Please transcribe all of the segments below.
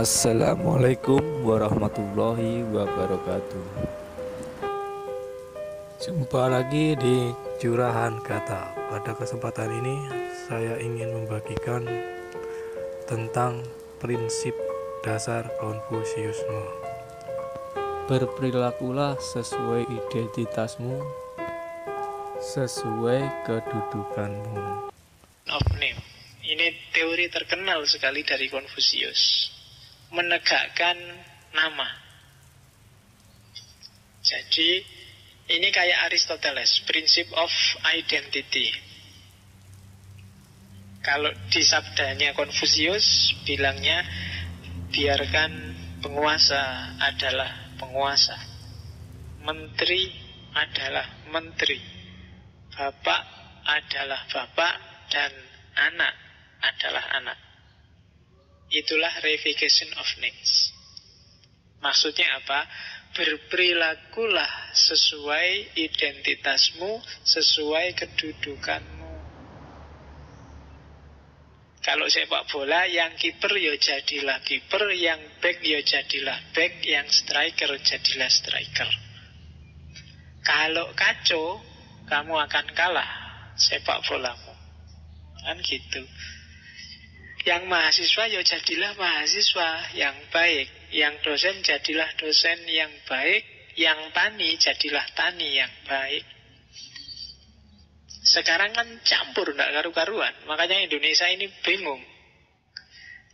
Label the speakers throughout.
Speaker 1: Assalamualaikum warahmatullahi wabarakatuh. Jumpa lagi di Curahan Kata. Pada kesempatan ini saya ingin membagikan tentang prinsip dasar Konfusiusme. Berperilakulah sesuai identitasmu, sesuai kedudukanmu.
Speaker 2: Of name. Ini teori terkenal sekali dari Konfusius. Menegakkan nama. Jadi ini kayak Aristoteles, principle of identity. Kalau di sabdanya Konfusius bilangnya, biarkan penguasa adalah penguasa, menteri adalah menteri, bapak adalah bapak, dan anak adalah anak. Itulah reification of names. Maksudnya apa? Berperilakulah sesuai identitasmu, sesuai kedudukanmu. Kalau sepak bola, yang kiper ya jadilah kiper, yang back ya jadilah back, yang striker jadilah striker. Kalau kacau, kamu akan kalah sepak bolamu. Kan gitu. Yang mahasiswa ya jadilah mahasiswa yang baik, yang dosen jadilah dosen yang baik, yang tani jadilah tani yang baik. Sekarang kan campur, enggak karu-karuan. Makanya Indonesia ini bingung.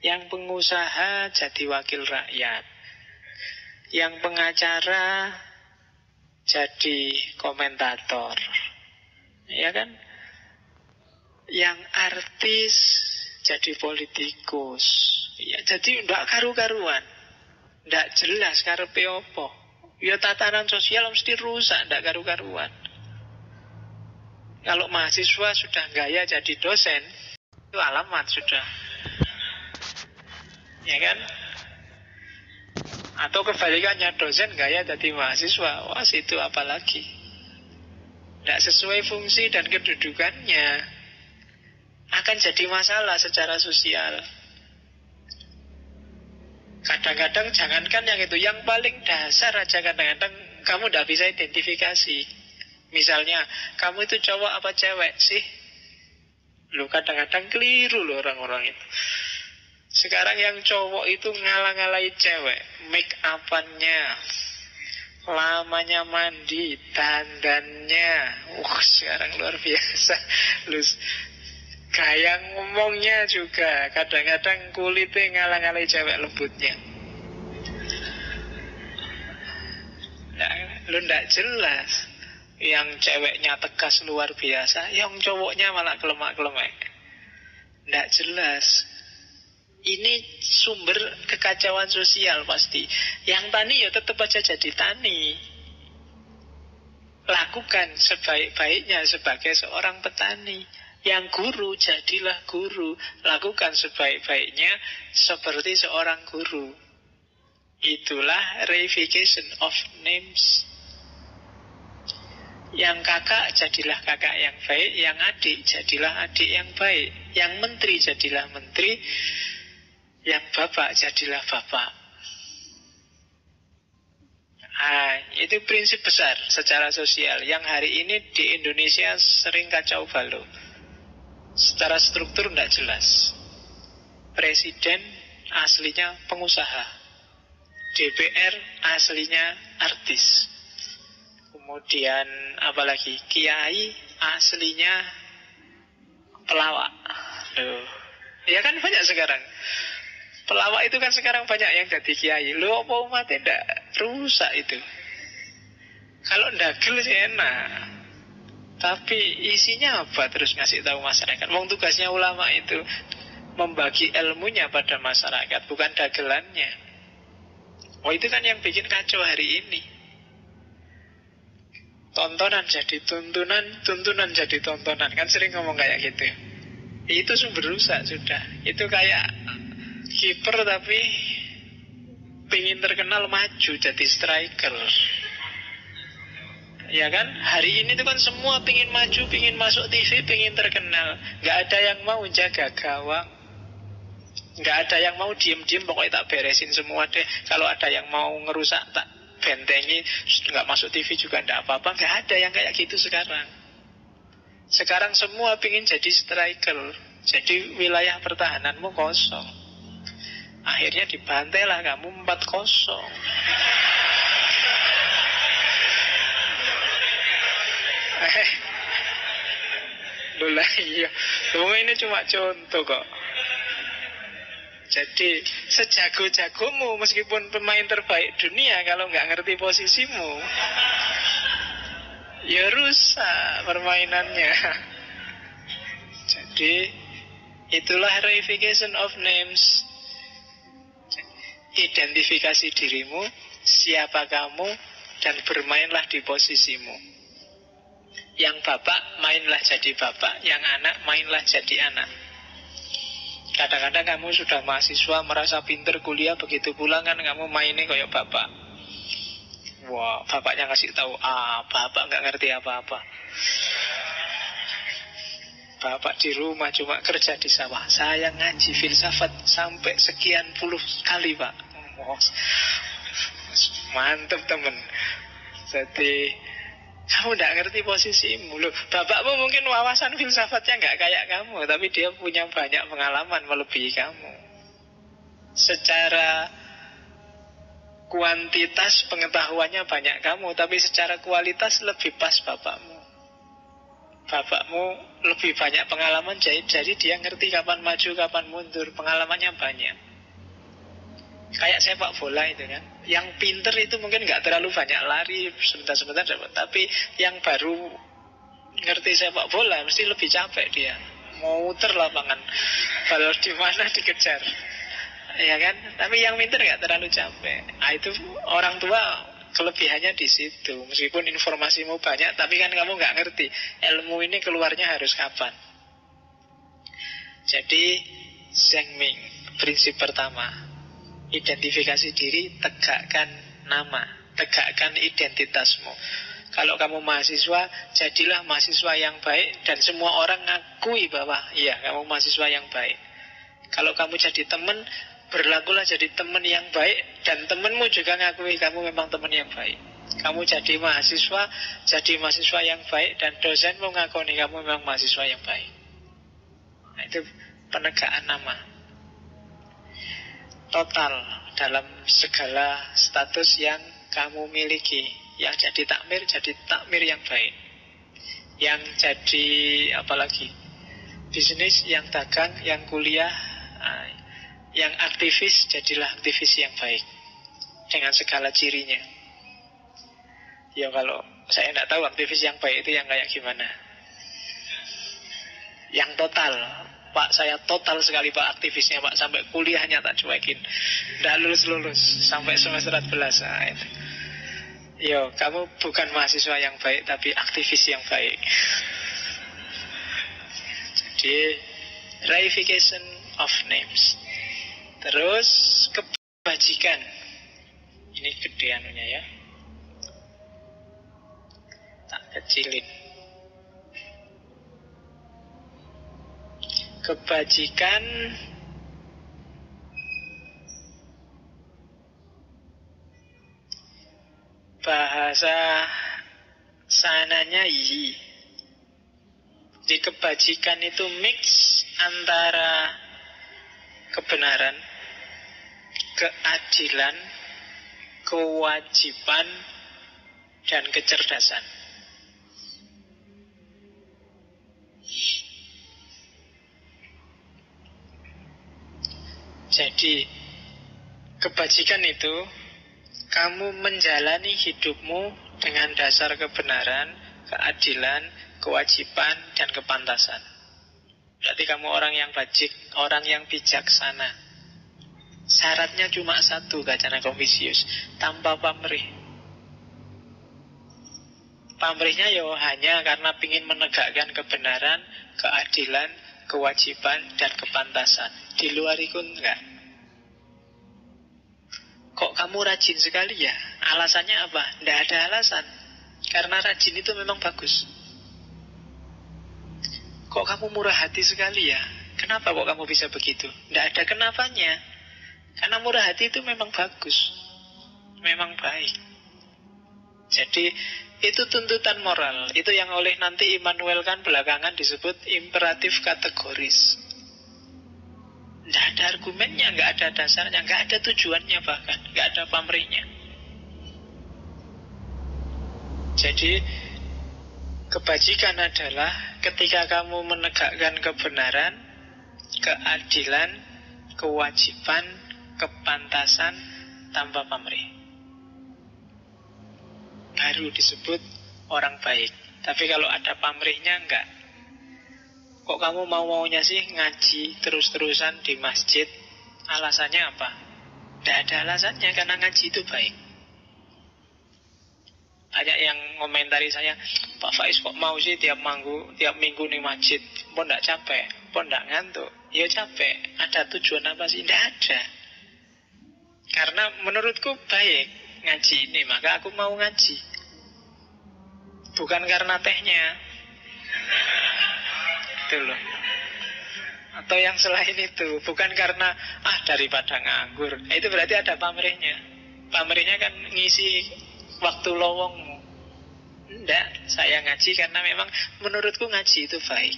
Speaker 2: Yang pengusaha jadi wakil rakyat, yang pengacara jadi komentator, ya kan? Yang artis jadi politikus. Ya, jadi ndak karu-karuan. Ndak jelas karepe apa. Ya tatanan sosial mesti rusak, ndak karu-karuan. Kalau mahasiswa sudah gaya jadi dosen, itu alamat sudah. Ya kan? Atau kebalikannya, dosen gaya jadi mahasiswa. Wah, itu apalagi. Ndak sesuai fungsi dan kedudukannya. Akan jadi masalah secara sosial. Kadang-kadang jangankan yang itu, yang paling dasar aja kadang-kadang kamu tidak bisa identifikasi. Misalnya, kamu itu cowok apa cewek sih? Loh, kadang-kadang keliru loh orang-orang itu. Sekarang yang cowok itu ngalah-ngalahin cewek, make up-annya, lamanya mandi, dandannya. Sekarang luar biasa. Gaya ngomongnya juga kadang-kadang kulitnya ngalang-ngalang cewek lembutnya. Lu ndak jelas. Yang ceweknya tegas luar biasa, yang cowoknya malah kelemak-kelemek. Ndak jelas. Ini sumber kekacauan sosial pasti. Yang tani ya tetap aja jadi tani. Lakukan sebaik-baiknya sebagai seorang petani. Yang guru, jadilah guru. Lakukan sebaik-baiknya seperti seorang guru. Itulah reification of names. Yang kakak, jadilah kakak yang baik. Yang adik, jadilah adik yang baik. Yang menteri, jadilah menteri. Yang bapak, jadilah bapak. Itu prinsip besar secara sosial yang hari ini di Indonesia sering kacau balau. Secara struktur tidak jelas. Presiden aslinya pengusaha, DPR aslinya artis, kemudian apalagi kiai aslinya pelawak. Loh, ya kan banyak sekarang. Pelawak itu kan sekarang banyak yang jadi kiai. Loh, apa umatnya tidak rusak itu? Kalau ndagel sih enak. Tapi isinya apa terus ngasih tahu masyarakat? Wong tugasnya ulama itu membagi ilmunya pada masyarakat, bukan dagelannya. Itu kan yang bikin kacau hari ini. Tontonan jadi tuntunan, tuntunan jadi tontonan. Kan sering ngomong kayak gitu. Itu sumber rusak sudah. Itu kayak kiper tapi pingin terkenal maju jadi striker. Ya kan, hari ini tuh kan semua pingin maju, pingin masuk TV, pingin terkenal. Gak ada yang mau jaga gawang. Nggak ada yang mau diem-diem, pokoknya tak beresin semua deh. Kalau ada yang mau ngerusak, tak bentengi. Nggak masuk TV juga nggak apa-apa. Nggak ada yang kayak gitu sekarang. Sekarang semua pingin jadi striker. Jadi wilayah pertahananmu kosong. Akhirnya dibantai lah kamu 4-0. Loh iya. Ini cuma contoh kok. Jadi sejago-jagomu, meskipun pemain terbaik dunia, kalau nggak ngerti posisimu, ya rusak permainannya. Jadi itulah reification of names. Identifikasi dirimu, siapa kamu, dan bermainlah di posisimu. Yang bapak, mainlah jadi bapak. Yang anak, mainlah jadi anak. Kadang-kadang kamu sudah mahasiswa, merasa pinter kuliah, begitu pulang kan kamu mainnya kayak bapak. Wah, bapaknya ngasih tahu, bapak nggak ngerti apa-apa. Bapak di rumah cuma kerja di sawah. Saya ngaji filsafat sampai sekian puluh kali, Pak. Wah, mantep temen. Jadi kamu tidak ngerti posisimu. Loh, bapakmu mungkin wawasan filsafatnya nggak kayak kamu, tapi dia punya banyak pengalaman melebihi kamu. Secara kuantitas pengetahuannya banyak kamu, tapi secara kualitas lebih pas bapakmu. Bapakmu lebih banyak pengalaman, jadi dia ngerti kapan maju, kapan mundur. Pengalamannya banyak. Kayak sepak bola itu kan. Yang pinter itu mungkin nggak terlalu banyak lari, sebentar-sebentar dapat. Tapi yang baru ngerti sepak bola mesti lebih capek dia. Mau muter lapangan, bal di mana dikejar, ya kan? Tapi yang pinter nggak terlalu capek. Itu orang tua kelebihannya di situ. Meskipun informasimu banyak, tapi kan kamu nggak ngerti ilmu ini keluarnya harus kapan. Jadi Zheng-Ming, prinsip pertama, identifikasi diri, tegakkan nama, tegakkan identitasmu. Kalau kamu mahasiswa, jadilah mahasiswa yang baik dan semua orang ngakui bahwa iya, kamu mahasiswa yang baik. Kalau kamu jadi teman, berlakulah jadi teman yang baik dan temanmu juga ngakui kamu memang teman yang baik. Kamu jadi mahasiswa yang baik dan dosen mengakui kamu memang mahasiswa yang baik. Nah, itu penegakan nama. Total dalam segala status yang kamu miliki. Yang jadi takmir yang baik. Yang jadi apalagi bisnis, yang dagang, yang kuliah, yang aktivis, jadilah aktivis yang baik dengan segala cirinya. Ya kalau saya tidak tahu aktivis yang baik itu yang kayak gimana. Yang total, Pak, saya total sekali Pak aktivisnya Pak. Sampai kuliahnya tak cuekin, tidak lulus-lulus sampai semester 11. Nah, itu. Yo, kamu bukan mahasiswa yang baik, tapi aktivis yang baik. Jadi reification of names. Terus kebajikan. Ini gede anunya ya, tak kecilin. Kebajikan bahasa sananya yi. Di kebajikan itu mix antara kebenaran, keadilan, kewajiban, dan kecerdasan. Jadi kebajikan itu kamu menjalani hidupmu dengan dasar kebenaran, keadilan, kewajiban, dan kepantasan. Berarti kamu orang yang bajik, orang yang bijaksana. Syaratnya cuma satu, kacana Konfusius, tanpa pamrih. Pamrihnya hanya karena ingin menegakkan kebenaran, keadilan, kewajiban, dan kepantasan. Di luar itu enggak. Kok kamu rajin sekali ya? Alasannya apa? Tidak ada alasan. Karena rajin itu memang bagus. Kok kamu murah hati sekali ya? Kenapa kok kamu bisa begitu? Tidak ada kenapanya. Karena murah hati itu memang bagus, memang baik. Jadi itu tuntutan moral. Itu yang oleh nanti Immanuel Kant belakangan disebut imperatif kategoris. Tidak ada argumennya, nggak ada dasarnya, nggak ada tujuannya, bahkan nggak ada pamrihnya. Jadi kebajikan adalah ketika kamu menegakkan kebenaran, keadilan, kewajiban, kepantasan tanpa pamrih, baru disebut orang baik. Tapi kalau ada pamrihnya, enggak. Kok kamu mau-maunya sih ngaji terus-terusan di masjid? Alasannya apa? Tidak ada alasannya, karena ngaji itu baik. Banyak yang ngomentari saya, Pak Faiz kok mau sih tiap minggu nih masjid? Pun tidak capek, pun tidak ngantuk. Ya capek, ada tujuan apa sih? Tidak ada. Karena menurutku baik ngaji ini, maka aku mau ngaji. Bukan karena tehnya. Itu loh. Atau yang selain itu, bukan karena daripada nganggur. Itu berarti ada pamrihnya. Pamrihnya kan ngisi waktu lowongmu. Enggak, saya ngaji karena memang menurutku ngaji itu baik.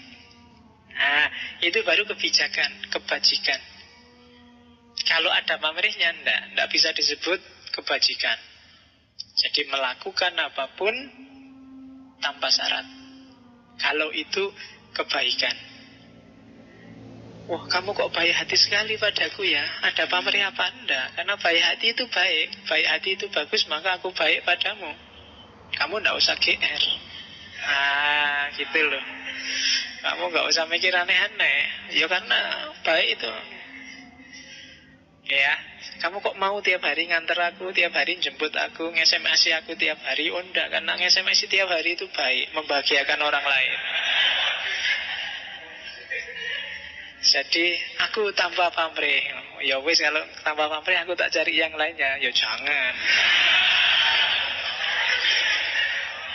Speaker 2: Nah, itu baru kebijakan, kebajikan. Kalau ada pamrihnya, enggak bisa disebut kebajikan. Jadi melakukan apapun tanpa syarat, kalau itu kebaikan. Wah, kamu kok baik hati sekali padaku ya? Ada pamrih apa? Enggak, karena baik hati itu baik. Baik hati itu bagus, maka aku baik padamu. Kamu enggak usah GR. Gitu loh. Kamu enggak usah mikir aneh-aneh. Ya karena baik itu. Ya, kamu kok mau tiap hari nganter aku, tiap hari jemput aku, nge-SMS aku tiap hari? Oh enggak, karena nge-SMS tiap hari itu baik, membahagiakan orang lain. Jadi aku tanpa pamrih. Ya wis, kalau tanpa pamrih aku tak cari yang lainnya. Ya jangan.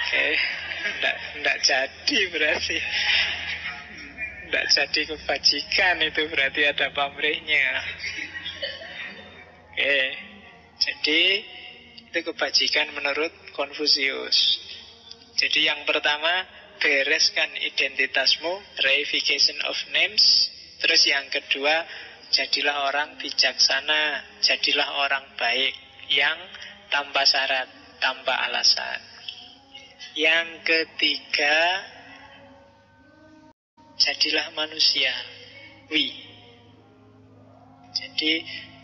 Speaker 2: Oke, enggak jadi berarti. Enggak jadi kebajikan itu, berarti ada pamrihnya. Oke, jadi itu kebajikan menurut Konfusius. Jadi yang pertama, bereskan identitasmu, reification of names. Terus yang kedua, jadilah orang bijaksana, jadilah orang baik yang tanpa syarat, tanpa alasan. Yang ketiga, jadilah manusiawi. Jadi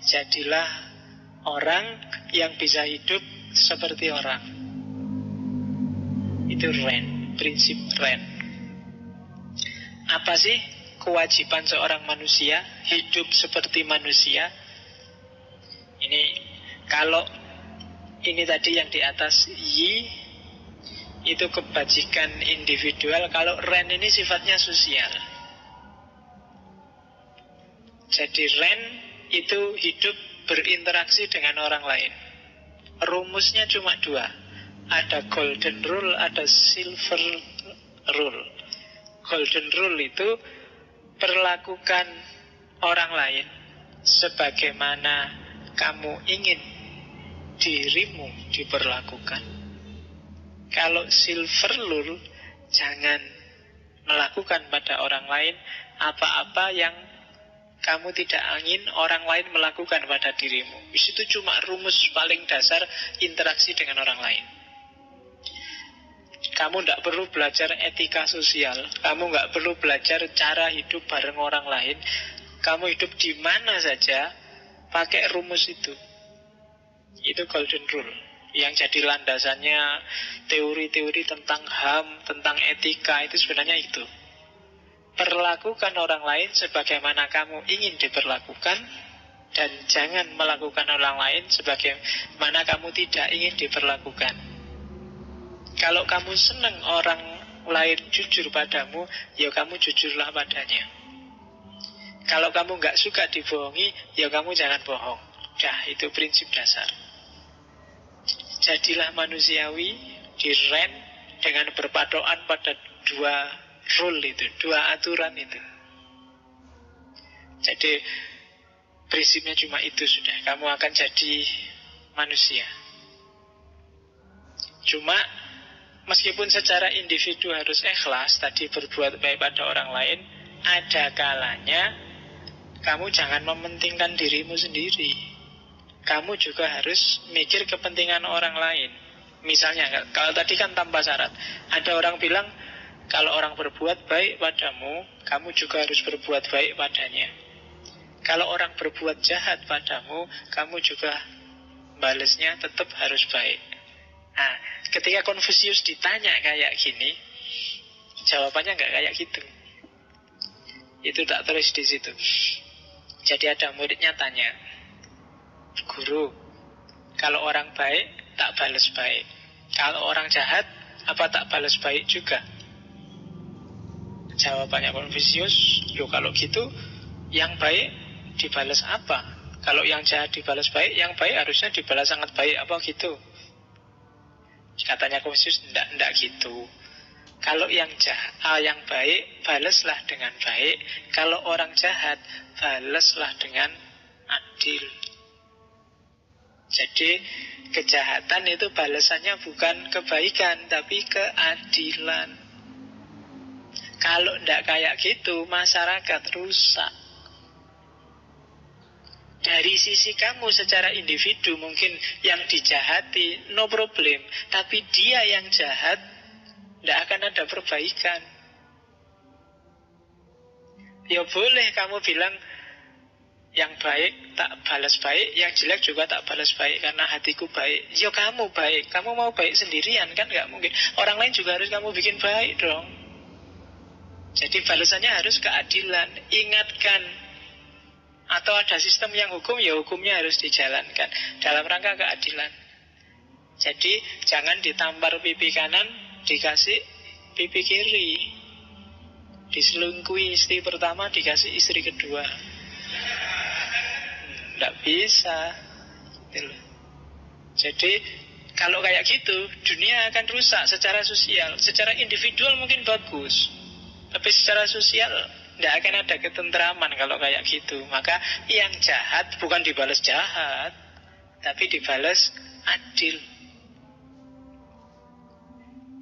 Speaker 2: jadilah orang yang bisa hidup seperti orang. Itu Rand, prinsip Rand. Apa sih kewajiban seorang manusia hidup seperti manusia? Ini kalau ini tadi yang di atas Yi itu kebajikan individual. Kalau Rand ini sifatnya sosial. Jadi Rand itu hidup berinteraksi dengan orang lain. Rumusnya cuma dua. Ada golden rule, ada silver rule. Golden rule itu perlakukan orang lain sebagaimana kamu ingin dirimu diperlakukan. Kalau silver rule, jangan melakukan pada orang lain apa-apa yang kamu tidak ingin orang lain melakukan pada dirimu. Itu cuma rumus paling dasar interaksi dengan orang lain. Kamu tidak perlu belajar etika sosial. Kamu nggak perlu belajar cara hidup bareng orang lain. Kamu hidup di mana saja pakai rumus itu. Itu golden rule. Yang jadi landasannya teori-teori tentang HAM, tentang etika, itu sebenarnya itu. Perlakukan orang lain sebagaimana kamu ingin diperlakukan, dan jangan melakukan orang lain sebagaimana kamu tidak ingin diperlakukan. Kalau kamu senang orang lain jujur padamu, ya kamu jujurlah padanya. Kalau kamu nggak suka dibohongi, ya kamu jangan bohong. Itu prinsip dasar. Jadilah manusiawi di Rand dengan berpadokan pada dua rule itu, dua aturan itu. Jadi prinsipnya cuma itu sudah. Kamu akan jadi manusia. Cuma meskipun secara individu harus ikhlas, tadi berbuat baik pada orang lain, ada kalanya kamu jangan mementingkan dirimu sendiri. Kamu juga harus mikir kepentingan orang lain. Misalnya, kalau tadi kan tanpa syarat. Ada orang bilang, kalau orang berbuat baik padamu, kamu juga harus berbuat baik padanya. Kalau orang berbuat jahat padamu, kamu juga balesnya tetap harus baik. Nah, ketika Konfusius ditanya kayak gini, jawabannya nggak kayak gitu. Itu tak tulis di situ. Jadi ada muridnya tanya, guru, kalau orang baik tak balas baik, kalau orang jahat apa tak balas baik juga? Jawabannya Konfusius, loh kalau gitu yang baik dibalas apa? Kalau yang jahat dibalas baik, yang baik harusnya dibalas sangat baik apa gitu? Katanya Konfusius, enggak gitu. Kalau yang jahat, yang baik balaslah dengan baik. Kalau orang jahat balaslah dengan adil. Jadi kejahatan itu balasannya bukan kebaikan, tapi keadilan. Kalau enggak kayak gitu, masyarakat rusak. Dari sisi kamu secara individu mungkin yang dijahati no problem, tapi dia yang jahat, tidak akan ada perbaikan. Ya boleh kamu bilang yang baik tak balas baik, yang jelek juga tak balas baik karena hatiku baik. Ya kamu baik, kamu mau baik sendirian kan nggak mungkin. Orang lain juga harus kamu bikin baik dong. Jadi balasannya harus keadilan. Ingatkan. Atau ada sistem yang hukum, ya hukumnya harus dijalankan dalam rangka keadilan. Jadi jangan ditampar pipi kanan, dikasih pipi kiri. Diselingkuhi istri pertama, dikasih istri kedua. Tidak bisa. Jadi kalau kayak gitu, dunia akan rusak secara sosial. Secara individual mungkin bagus, tapi secara sosial tidak akan ada ketentraman kalau kayak gitu. Maka yang jahat bukan dibalas jahat, tapi dibalas adil.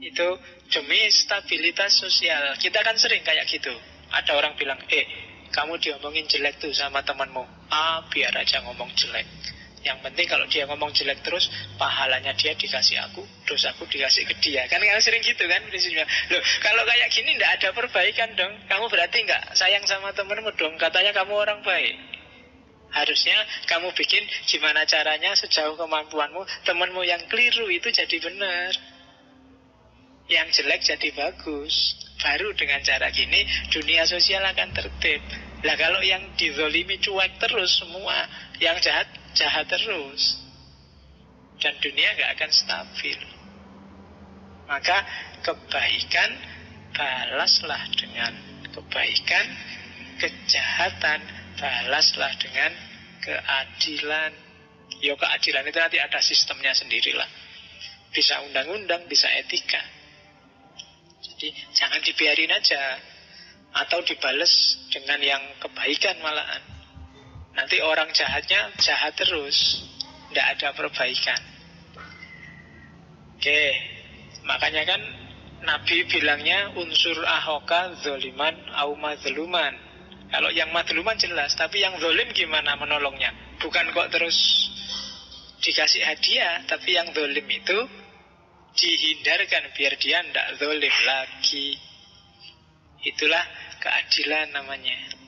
Speaker 2: Itu demi stabilitas sosial. Kita kan sering kayak gitu. Ada orang bilang, kamu diomongin jelek tuh sama temanmu. Biar aja ngomong jelek. Yang penting kalau dia ngomong jelek terus, pahalanya dia dikasih aku, dosaku dikasih ke dia. Kan kamu sering gitu kan prinsipnya. Loh, kalau kayak gini tidak ada perbaikan dong. Kamu berarti nggak sayang sama temenmu dong. Katanya kamu orang baik. Harusnya kamu bikin gimana caranya sejauh kemampuanmu, temenmu yang keliru itu jadi benar, yang jelek jadi bagus. Baru dengan cara gini dunia sosial akan tertib. Lah kalau yang dizolimi cuek terus semua, yang jahat jahat terus, dan dunia gak akan stabil. Maka kebaikan balaslah dengan kebaikan, kejahatan balaslah dengan keadilan. Ya keadilan itu nanti ada sistemnya sendirilah. Bisa undang-undang, bisa etika. Jadi jangan dibiarin aja, atau dibales dengan yang kebaikan malahan. Nanti orang jahatnya jahat terus, tidak ada perbaikan. Oke, makanya kan Nabi bilangnya unsur ahoka zoliman au mazluman. Kalau yang mazluman jelas, tapi yang zolim gimana menolongnya? Bukan kok terus dikasih hadiah, tapi yang zolim itu dihindarkan biar dia tidak zolim lagi. Itulah keadilan namanya.